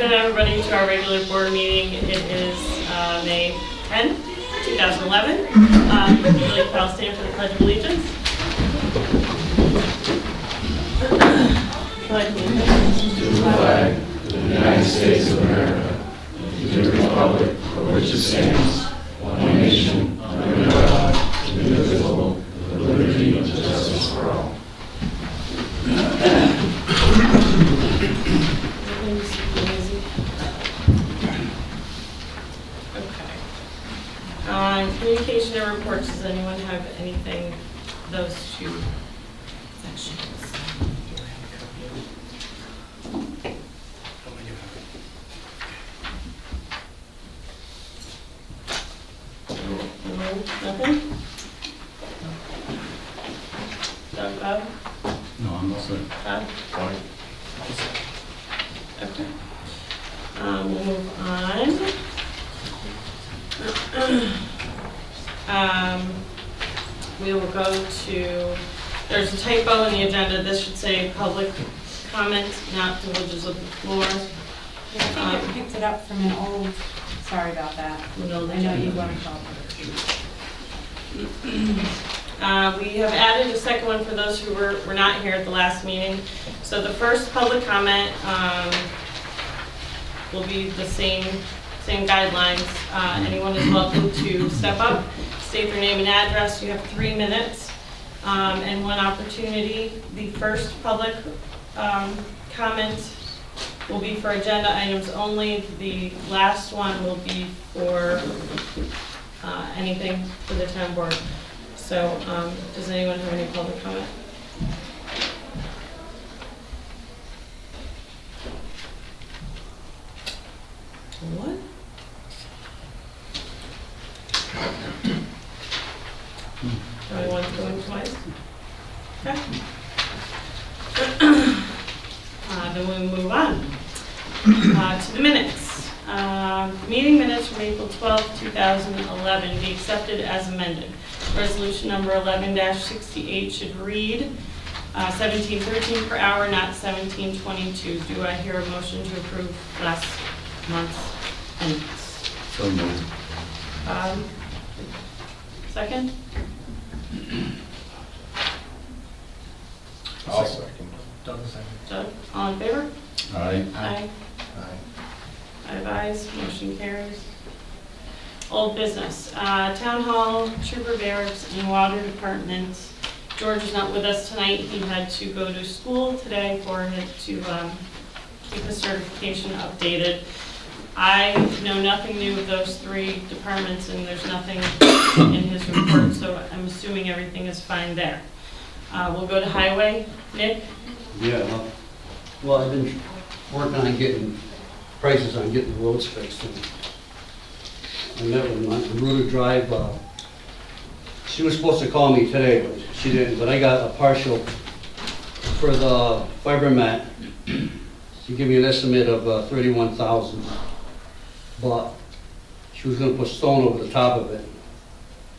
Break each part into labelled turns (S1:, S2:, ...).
S1: afternoon, everybody, to our regular board meeting. It is May 10th, 2011. Really, I'll stand for the Pledge of Allegiance.
S2: To the flag of the United States of America, and to the republic for which it stands, one nation, under God, indivisible, with liberty and justice for all. Communication and reports. Does anyone have anything? Those two sections. Nothing? Doug, Bob?
S3: No, I'm all set.
S1: Bob? Okay. We'll move on. We will go to, there's a typo in the agenda. This should say public comment, not privileges of the floor.
S4: I think it picked it up from an old, sorry about that. I know you want to call it.
S1: We have added a second one for those who were not here at the last meeting. So the first public comment will be the same guidelines. Anyone is welcome to step up, state their name and address. You have 3 minutes and one opportunity. The first public comment will be for agenda items only. The last one will be for anything for the town board. So does anyone have any public comment? What? Once going twice? Okay. Then we'll move on to the minutes. Meeting minutes from April 12, 2011 be accepted as amended. Resolution number 11-68 should read $17.13 per hour, not $17.22. Do I hear a motion to approve last month's minutes?
S3: So moved.
S1: Second?
S2: I'll second.
S1: Doug, all in favor?
S3: Aye.
S1: Aye. Five ayes, motion carries. Old business, Town Hall, Trooper Barracks, and Water Department. George is not with us tonight. He had to go to school today for him to keep his certification updated. I know nothing new of those 3 departments, and there's nothing in his report, so I'm assuming everything is fine there. We'll go to Highway. Nick?
S5: Yeah, well, I've been working on getting prices on getting the roads fixed. And I met with my Ruta Drive. She was supposed to call me today, but she didn't. But I got a partial for the fiber mat. She gave me an estimate of $31,000, but she was going to put stone over the top of it.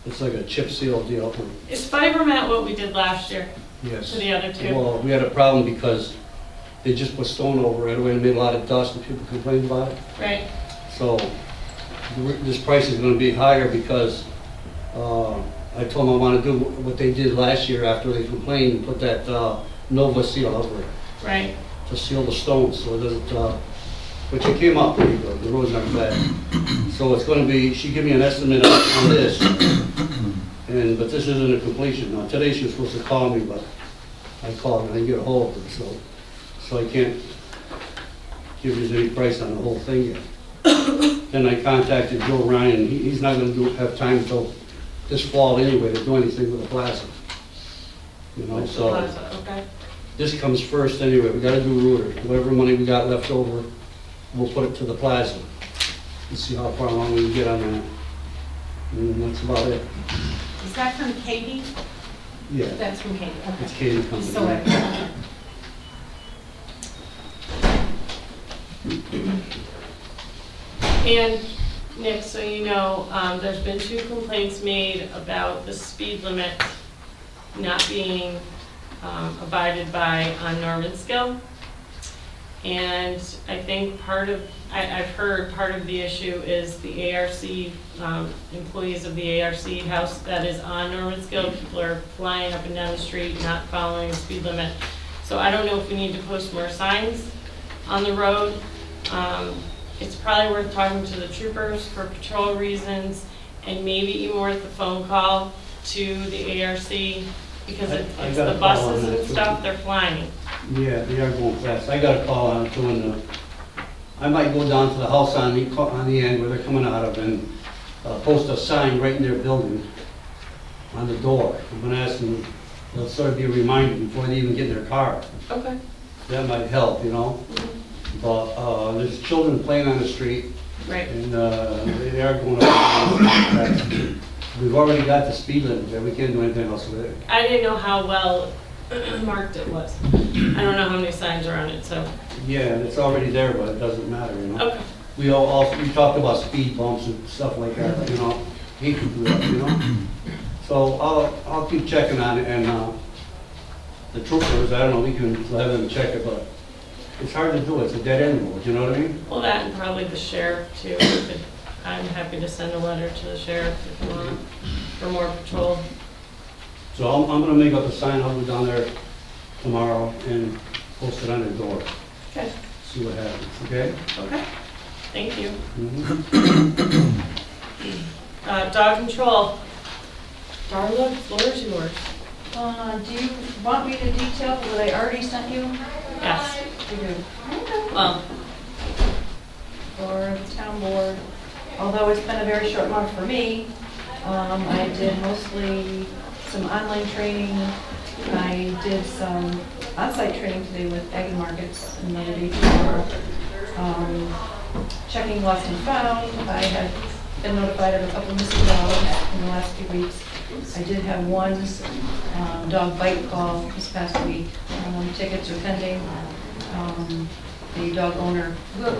S5: It's like a chip seal deal.
S1: Is fiber mat what we did last year?
S5: Yes.
S1: To the other 2?
S5: Well, we had a problem because they just put stone over it and made a lot of dust, and people complained about it.
S1: Right.
S5: So this price is going to be higher because I told them I want to do what they did last year after they complained, put that Nova seal over it.
S1: Right.
S5: To seal the stones so it doesn't, which it came out pretty good. The roads aren't bad. So it's going to be, she gave me an estimate on this, but this isn't a completion. Now today she was supposed to call me, but I called and I didn't get a hold of her, so I can't give you any price on the whole thing yet. Then I contacted Joe Ryan. He's not going to have time until this fall anyway to do anything with the plaza. You know,
S1: With
S5: so
S1: the plaza, okay.
S5: this comes first anyway. We got to do Ruta. Whatever money we got left over, we'll put it to the plaza and see how far along we can get on that. And that's about it.
S4: Is that from Katie?
S5: Yeah,
S4: That's from Katie. Okay.
S5: it's Katie Company.
S4: So
S1: And Nick, so you know, there's been 2 complaints made about the speed limit not being abided by on Normanskill. And I think part of I've heard part of the issue is the ARC, employees of the ARC house that is on Normanskill. People are flying up and down the street, not following the speed limit. So I don't know if we need to post more signs on the road. It's probably worth talking to the troopers for patrol reasons, and maybe even worth a phone call to the ARC, because it's
S5: got a
S1: the
S5: call on
S1: buses
S5: that
S1: and
S5: too.
S1: stuff, they're flying.
S5: Yeah, they are going fast. I got a call on it too, and I might go down to the house on the end where they're coming out of and post a sign right in their building on the door. I'm gonna ask them, they'll sort of be a reminder before they even get in their car.
S1: Okay.
S5: That might help, you know? But there's children playing on the street,
S1: Right.
S5: and they are going up. We've already got the speed limit there. We can't do anything else with it.
S1: I didn't know how well marked it was. I don't know how many signs are on it, so.
S5: Yeah, and it's already there, but it doesn't matter, you know?
S1: Okay.
S5: We talked about speed bumps and stuff like that, you know? Hate to do that, you know? So I'll keep checking on it, and the troopers, I don't know, we can let them check it, but it's hard to do. It's a dead end road, you know what I mean?
S1: Well, that and probably the sheriff too. I'm happy to send a letter to the sheriff if you want, for more patrol.
S5: So I'm gonna make up a sign. I'll go down there tomorrow and post it on their door.
S1: Okay.
S5: See what happens, okay?
S1: Okay. Thank you.
S5: Mhm.
S1: Dog control. Darla, floor is yours.
S6: Do you want me to detail what I already sent you?
S1: Yes.
S6: You do.
S1: Well,
S6: For the town board, although it's been a very short month for me, I did mostly some online training. I did some on-site training today with Ag and Markets, another day tomorrow. Checking lost and found. I had been notified of a couple missing dogs in the last few weeks. I did have one dog bite call this past week. Tickets are pending. The dog owner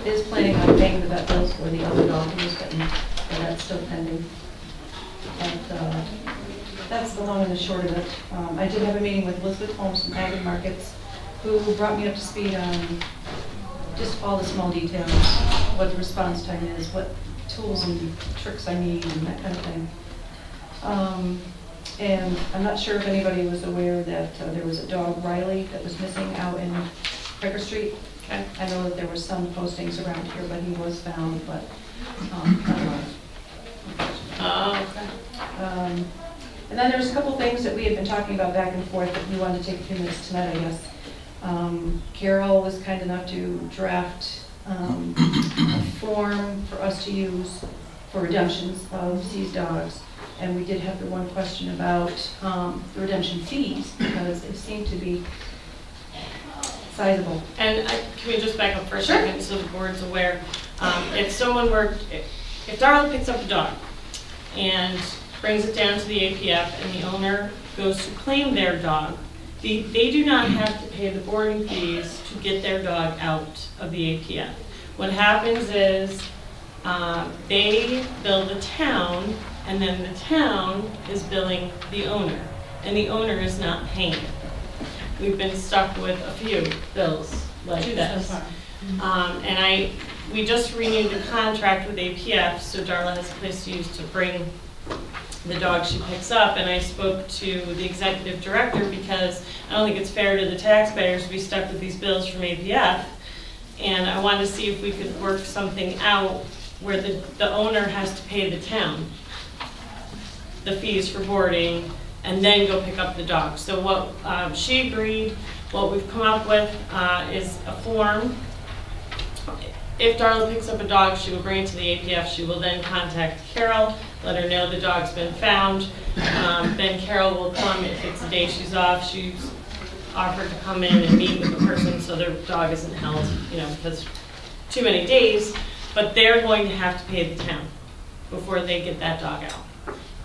S6: is planning on paying the vet bills for the other dog who was bitten, but that's still pending. But that's the long and the short of it. I did have a meeting with Elizabeth Holmes from Ag and Markets, who brought me up to speed on just all the small details, what the response time is, what tools and tricks I need, and that kind of thing. And I'm not sure if anybody was aware that there was a dog, Riley, that was missing out in Cracker Street.
S1: okay.
S6: I know that there were some postings around here, but he was found, but not alive.
S1: Oh, okay.
S6: And then there's a couple things that we had been talking about back and forth that we wanted to take a few minutes tonight, I guess. Carol was kind enough to draft a form for us to use for redemptions of seized dogs. And we did have the one question about the redemption fees, because they seem to be sizable.
S1: And can we just back up for a
S6: Sure.
S1: second so the board's aware? If someone were, if Darla picks up a dog and brings it down to the APF and the owner goes to claim their dog, they do not have to pay the boarding fees to get their dog out of the APF. What happens is they bill the town, and then the town is billing the owner, and the owner is not paying. We've been stuck with a few bills like this. And we just renewed the contract with APF, so Darla has a place to use to bring the dog she picks up, and I spoke to the executive director because I don't think it's fair to the taxpayers to be stuck with these bills from APF, and I wanted to see if we could work something out where the owner has to pay the town the fees for boarding and then go pick up the dog. So what she agreed, what we've come up with is a form. If Darla picks up a dog, she will bring it to the APF. She will then contact Carol, let her know the dog's been found. Then Carol will come, if it's the day she's off, she's offered to come in and meet with the person so their dog isn't held, because too many days, but they're going to have to pay the town before they get that dog out.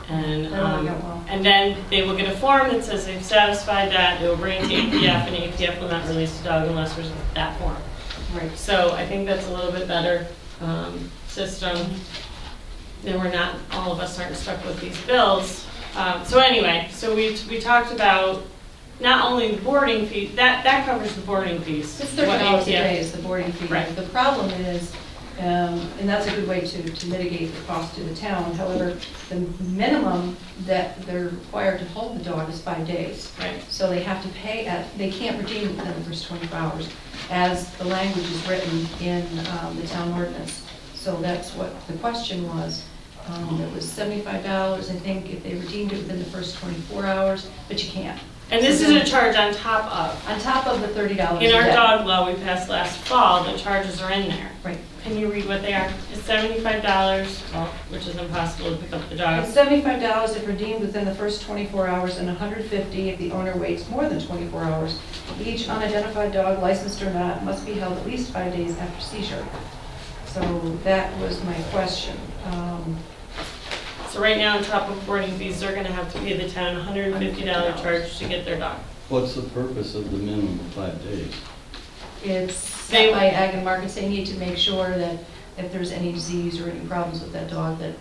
S1: And then they will get a form that says they've satisfied that, they will bring it to APF, and APF will not release the dog unless there's that form.
S6: Right.
S1: So I think that's a little bit better system. Then we're not, all of us aren't stuck with these bills. So anyway, so we talked about not only the boarding fee, that covers the boarding fees.
S6: It's $30 a day is the boarding fee.
S1: Right.
S6: The problem is And that's a good way to mitigate the cost to the town. However, the minimum that they're required to hold the dog is 5 days.
S1: Right.
S6: So they have to pay they can't redeem it within the first 24 hours, as the language is written in the town ordinance. So that's what the question was. It was $75, I think, if they redeemed it within the first 24 hours, but you can't.
S1: And this is a charge on top of.
S6: On top of the $30
S1: In
S6: a
S1: our
S6: day.
S1: dog law we passed last fall, the charges are in there.
S6: Right.
S1: Can you read what they are? It's $75, well, which is impossible to pick up the dog.
S6: It's $75 if redeemed within the first 24 hours, and $150 if the owner waits more than 24 hours. Each unidentified dog, licensed or not, must be held at least 5 days after seizure. So that was my question.
S1: So right now, on top of boarding fees, they're gonna have to pay the town $150 charge to get their dog.
S3: What's the purpose of the minimum of 5 days?
S6: It's set by Ag and Markets. They need to make sure that if there's any disease or any problems with that dog, that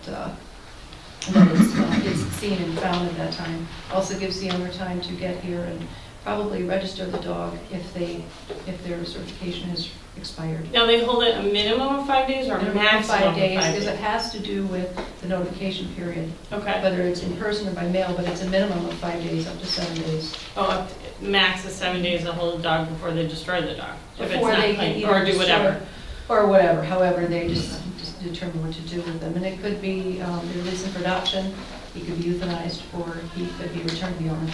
S6: it's seen and found at that time. Also gives the owner time to get here and probably register the dog if their certification has expired.
S1: Now, they hold it a minimum of 5 days or a
S6: Minimum of
S1: maximum
S6: 5
S1: of 5
S6: days,
S1: days?
S6: because it has to do with the notification period,
S1: Okay.
S6: whether it's in person or by mail, but it's a minimum of 5 days, up to 7 days.
S1: Oh, up to, max is 7 days to hold the dog before they destroy the dog. If it's
S6: Before
S1: not
S6: they
S1: clean,
S6: can
S1: or
S6: either
S1: do whatever.
S6: Or whatever, however, they just determine what to do with them. And it could be released in production, he could be euthanized, or he could be returned to the owner,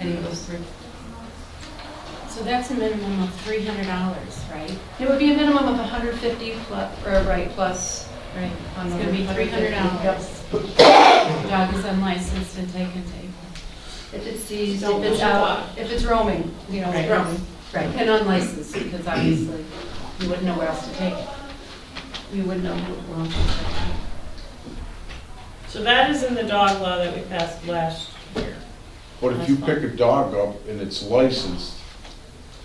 S6: any of those three.
S4: So that's a minimum of $300, right?
S6: It would be a minimum of 150 plus, plus.
S4: Right.
S6: On
S4: It's
S6: the
S4: gonna be $300.
S6: Yep.
S4: The dog is unlicensed and taken.
S6: If it's seized,
S1: Don't
S6: if it's
S1: push it
S6: out,
S1: up.
S6: if it's roaming, you know.
S1: Right.
S4: Roaming.
S6: Right.
S4: And unlicensed, because obviously you wouldn't know where else to take it.
S6: We would know who belongs to
S1: So that is in the dog law that we passed last year.
S2: But if you pick a dog up and it's licensed,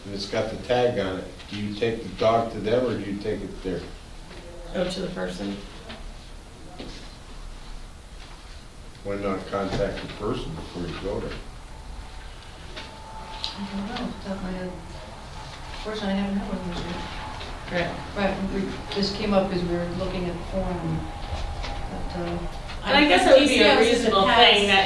S2: and it's got the tag on it, do you take the dog to them or do you take it there?
S1: Go to the person.
S2: Why not contact the person before you go there?
S6: I don't know, off the top of my head. Fortunately, I haven't had one this year.
S1: Right.
S6: Right, this came up because we were looking at the form, but,
S1: And I guess it would be a
S4: DCLs in the
S1: reasonable
S4: past
S1: thing that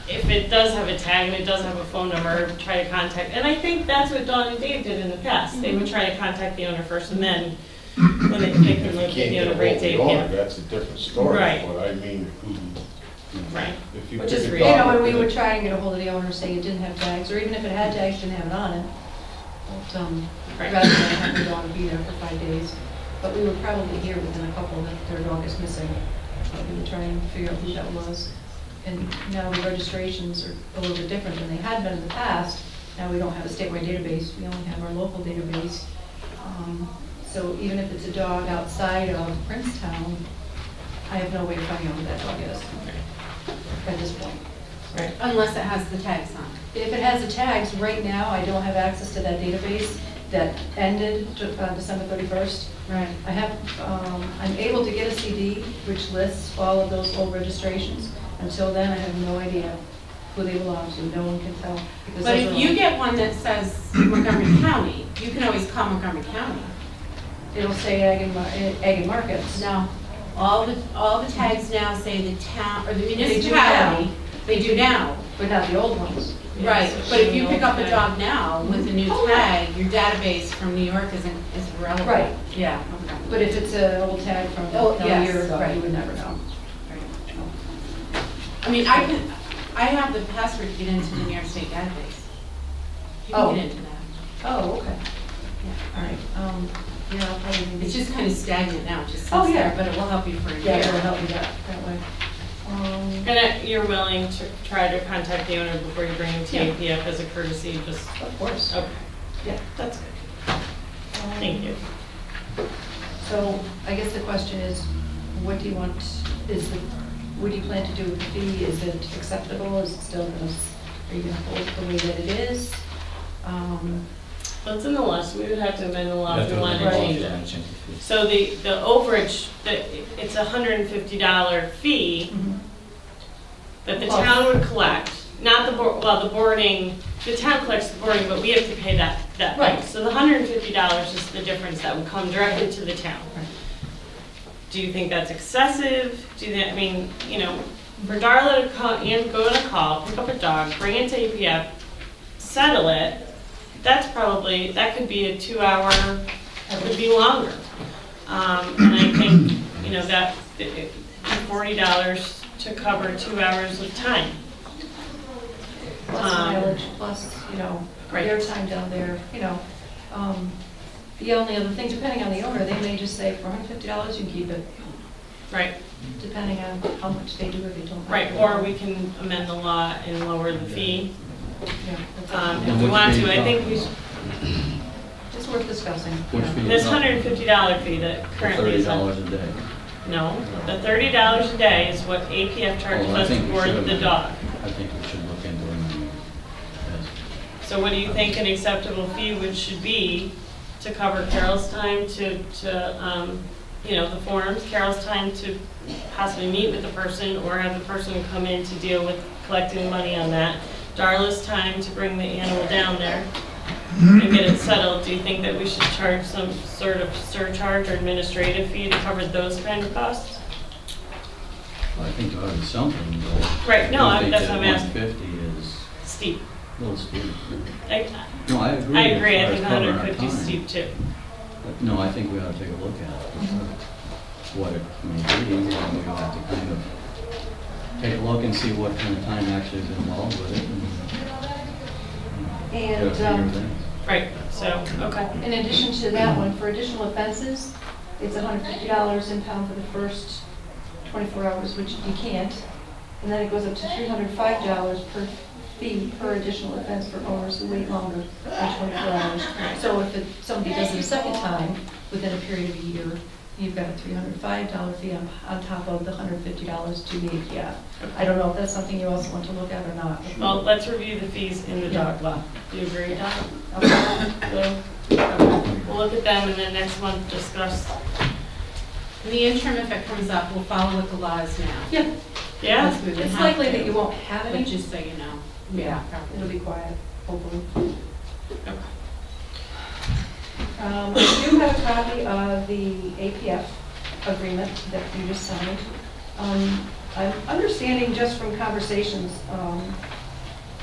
S1: if it does have a tag and it does have a phone number, try to contact. And I think that's what Dawn and Dave did in the past. They would try to contact the owner first, and then when they can
S2: If you
S1: locate
S2: can't
S1: the
S2: get
S1: owner,
S2: a
S1: great
S2: hold of the
S1: Dave,
S2: owner,
S1: yeah.
S2: that's a different story.
S1: Right.
S2: But I mean,
S1: Right.
S2: if you
S1: Which
S2: pick
S1: is
S2: a
S1: real.
S6: you know,
S2: dog
S6: and we
S2: up
S6: would
S2: and
S6: try and get a hold of the owner, say it didn't have tags, or even if it had tags, didn't have it on it. But,
S1: Right.
S6: rather than have the dog be there for 5 days. But we would probably hear within a couple that their dog is missing. We would try and figure out who that was. And now the registrations are a little bit different than they had been in the past. Now we don't have a statewide database, we only have our local database. So even if it's a dog outside of Princetown, I have no way of finding out who that dog is at this point.
S1: Right.
S4: Unless it has the tags on.
S6: If it has the tags, right now, I don't have access to that database that ended December 31st.
S4: Right.
S6: I have, I'm able to get a CD which lists all of those old registrations. Until then, I have no idea who they belong to. No one can tell. Because
S4: But
S6: those
S4: if
S6: are
S4: you
S6: all-
S4: get one that says Montgomery County, you can always call Montgomery County.
S6: It'll say Ag and Markets.
S4: No, all the tags now say the town, or the
S6: They do
S4: municipality. They do now.
S6: But not the old ones.
S1: Yeah,
S4: Right,
S1: so
S4: but if you
S1: she'll
S4: pick up a
S1: know.
S4: dog now with a new
S6: Oh, yeah.
S4: tag, your database from New York is irrelevant.
S6: Right.
S4: Yeah. Okay.
S6: But if it's an old tag from
S4: Oh,
S6: a
S4: yes,
S6: year ago,
S4: right.
S6: you would never know.
S4: I mean, I have the password to get into the New York State database. You
S6: Oh.
S4: can get into that.
S6: Oh, okay.
S4: Yeah.
S6: All right. Yeah, I'll probably need
S4: It's just kind of stagnant now, it just
S6: Oh,
S4: sits
S6: yeah.
S4: there, but it will help you for a
S6: Yeah,
S4: year.
S6: it'll help you that way.
S1: And you're willing to try to contact the owner before you bring him to
S6: Yeah.
S1: APF as a courtesy, just,
S6: Of course.
S1: okay,
S6: Yeah.
S1: that's good. Thank you.
S6: So I guess the question is, what do you want, what do you plan to do with the fee? Is it acceptable? Is it still going to, are you going to hold it the way that it is?
S1: Well, it's in the law, so we would have to amend the law if we wanted to
S6: Right.
S1: change it. So the overage, it's a $150 fee that the town would collect, not the the boarding, the town collects the boarding, but we have to pay that
S6: Right.
S1: fee. So the $150 is the difference that would come directly to the town. Do you think that's excessive? Do you, I mean, you know, for Darla to call and go on a call, pick up a dog, bring it to APF, settle it, that's probably, that could be a 2-hour, that could be longer. And I think, you know, that $40 to cover 2 hours of time.
S6: Plus mileage, plus, you know,
S1: Right.
S6: their time down there, you know. The only other thing, depending on the owner, they may just say for $150 you can keep it,
S1: Right,
S6: depending on how much they do or they don't.
S1: right, or we can amend the law and lower the fee,
S6: Yeah,
S1: if we want to. I think we should,
S6: it's worth discussing.
S3: Which
S6: yeah.
S3: fee?
S1: this $150 fee that currently is on.
S3: $30 a day.
S1: No, the $30 a day is what APF charges
S3: Oh, I
S1: us
S3: think we
S1: for
S3: should.
S1: the dog.
S3: I think we should look into it. Yes.
S1: So what do you think an acceptable fee should be to cover Carol's time to you know, the forms, Carol's time to possibly meet with the person or have the person come in to deal with collecting money on that, Darla's time to bring the animal down there and get it settled? Do you think that we should charge some sort of surcharge or administrative fee to cover those kind of costs?
S3: Well, I think there ought to be something, but.
S1: Right, no,
S3: I think
S1: that's
S3: that
S1: what I'm asking.
S3: 150 is
S1: Steep.
S3: a little steep.
S1: I
S3: No, I agree.
S1: agree, I
S3: as
S1: think
S3: far as covering our
S1: 150 is
S3: time.
S1: steep too.
S3: But no, I think we ought to take a look at it. What it may be, and we have to kind of take a look and see what kind of time actually is involved with it.
S6: And,
S3: figure things.
S1: Right, so, okay.
S6: in addition to that one, for additional offenses, it's $150 impound for the first 24 hours, which you can't. And then it goes up to $305 per fee per additional offense for owners who wait longer than 24 hours. So if somebody does it a second time within a period of a year, you've got a $305 fee on top of the $150 to the APF. I don't know if that's something you also want to look at or not.
S1: Well, let's review the fees in the dog law. Do you agree?
S6: Okay.
S1: So, okay. We'll look at them and then next month discuss.
S4: In the interim, if it comes up, we'll follow what the law is now.
S6: Yeah,
S1: Yeah?
S4: Because we would
S6: it's
S4: have
S6: likely
S4: to,
S6: that you won't have
S4: But
S6: any.
S4: just so you know.
S6: Yeah,
S4: probably.
S6: it'll be quiet, hopefully.
S1: Okay.
S6: I do have a copy of the APF agreement that you just signed. I'm understanding just from conversations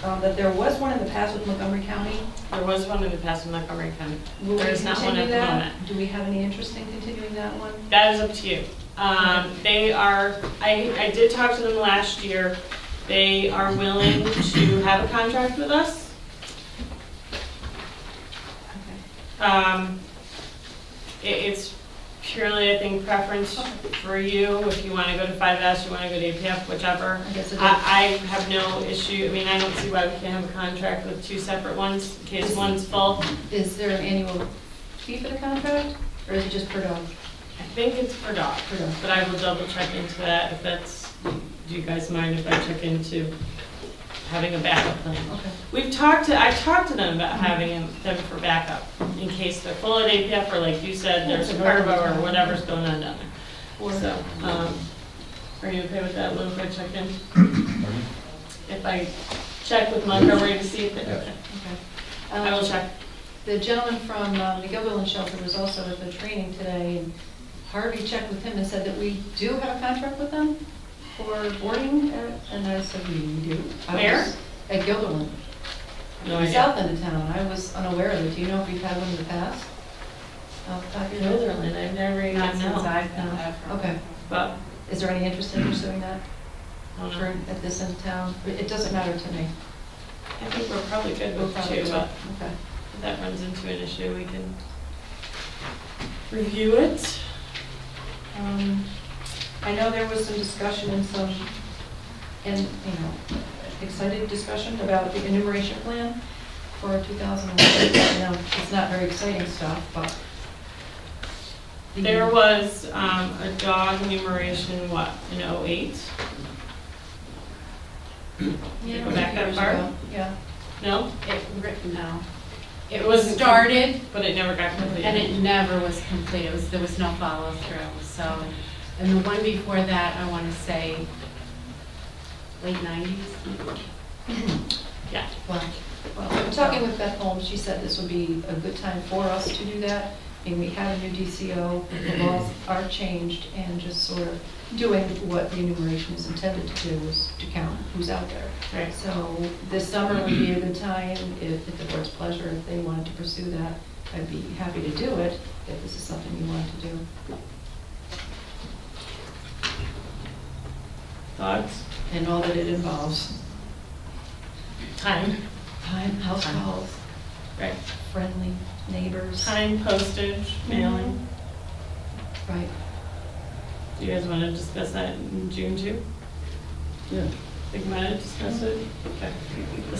S6: that there was one in the past with Montgomery County.
S1: There was one in the past in Montgomery County.
S6: Will we
S1: There is not one
S6: continue
S1: at the
S6: that?
S1: moment.
S6: Do we have any interest in continuing that one?
S1: That is up to you. They are, I did talk to them last year. They are willing to have a contract with us. It's purely, I think, preference for you. If you want to go to 5S, you want to go to APF, whichever.
S6: I guess it is.
S1: I have no issue. I mean, I don't see why we can't have a contract with two separate ones in case one's full.
S6: Is there an annual fee for the contract, or is it just per dog?
S1: I think it's per dog, but I will double check into that if that's, do you guys mind if I check into having a backup plan?
S6: Okay.
S1: I've talked to them about having them for backup in case they're full at APF or like you said, there's a parvo or whatever's going on down there. So, are you okay with that, Lou, if I check in? If I check with Montgomery to see if they, okay. I will check.
S6: The gentleman from the Gilderland Shelter was also at the training today, and Harvey checked with him and said that we do have a contract with them for boarding, and I said, we do.
S1: Where?
S6: At Gilderland.
S1: No
S6: The
S1: idea.
S6: south end of town. I was unaware of it. Do you know if we've had one in the past?
S1: Netherlands, I've never even
S4: Not since
S1: known.
S4: I've been there.
S6: Okay.
S1: But,
S6: Is there any interest in pursuing that
S1: I don't
S6: for,
S1: know.
S6: at this end of town? It doesn't matter to me.
S1: I think we're probably good
S6: We'll
S1: with
S6: probably
S1: two,
S6: do
S1: but
S6: it. Okay.
S1: if that runs into an issue, we can review it.
S6: I know there was some discussion and excited discussion about the enumeration plan for 2011. Now, it's not very exciting stuff, but.
S1: There was a dog enumeration, what, in '08?
S6: Yeah,
S1: Go back that
S6: years
S1: far?
S6: ago. Yeah.
S1: No?
S4: No. It
S1: It
S4: was
S1: wasn't
S4: started,
S1: But it never got completed.
S4: and it never was complete. There was no follow through. So, and the one before that, I want to say, late 90s.
S1: Yeah.
S6: Well, I'm talking with Beth Holmes. She said this would be a good time for us to do that. And we have a new DCO, the laws are changed, and just sort of doing what the enumeration is intended to do, is to count who's out there.
S1: Right.
S6: So this summer would be a good time, if at the board's pleasure, if they wanted to pursue that, I'd be happy to do it, if this is something you want to do.
S1: Thoughts?
S6: And all that it involves.
S1: Time.
S6: Time, house calls,
S1: Right.
S6: friendly neighbors.
S1: Time, postage, mailing.
S6: Right.
S1: Do you guys want to discuss that in June too?
S3: Yeah.
S1: Think about it, discuss it? Okay. The